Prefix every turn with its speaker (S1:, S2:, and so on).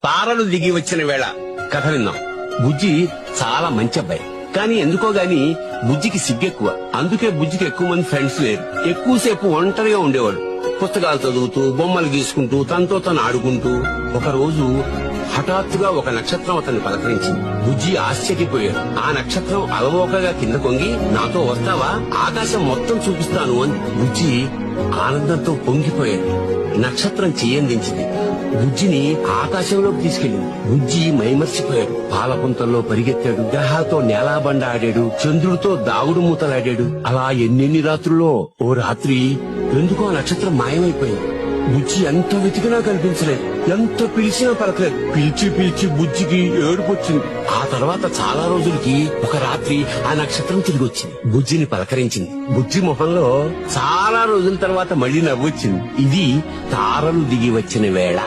S1: తారలు దిగి వచ్చిన వేళ కథ విన్నాం. బుజ్జి చాలా మంచి అబ్బాయి, కానీ ఎందుకో గాని బుజ్జికి సిగ్గెక్కువ. అందుకే బుజ్జికి ఎక్కువ మంది ఫ్రెండ్స్ లేరు. ఎక్కువసేపు ఒంటరిగా ఉండేవాడు. పుస్తకాలు చదువుతూ, బొమ్మలు గీసుకుంటూ, తనతో తను ఆడుకుంటూ. ఒక రోజు హఠాత్తుగా ఒక నక్షత్రం అతన్ని పలకరించింది. బుజ్జి ఆశ్చర్యపోయాడు. ఆ నక్షత్రం అలవోకగా కింద కొంగి, నాతో వస్తావా, ఆకాశం మొత్తం చూపిస్తాను అంది. బుజ్జి ఆనందంతో పొంగిపోయాడు. నక్షత్రం చెయ్యందించింది. బుజ్జిని ఆకాశంలోకి తీసుకెళ్లింది. బుజ్జి మైమర్చిపోయాడు. పాలపుంతల్లో పరిగెత్తాడు. గ్రహాలతో నేలాబండ ఆడాడు. చంద్రుడితో దాగుడు మూతలాడాడు. అలా ఎన్నెన్ని రాత్రుల్లో ఓ రాత్రి ఎందుకో ఆ నక్షత్రం మాయమైపోయింది. బుజ్జి ఎంత వెతికినా కనిపించలేదు. ఎంత పిలిచినా పలకలేదు. పిలిచి పిలిచి బుజ్జికి ఏడుపొచ్చింది. ఆ తర్వాత చాలా రోజులకి ఒక రాత్రి ఆ నక్షత్రం తిరిగి వచ్చింది. బుజ్జిని పలకరించింది. బుజ్జి మొహంలో చాలా రోజుల తర్వాత మళ్లీ నవ్వొచ్చింది. ఇది తారలు దిగి వచ్చిన వేళ.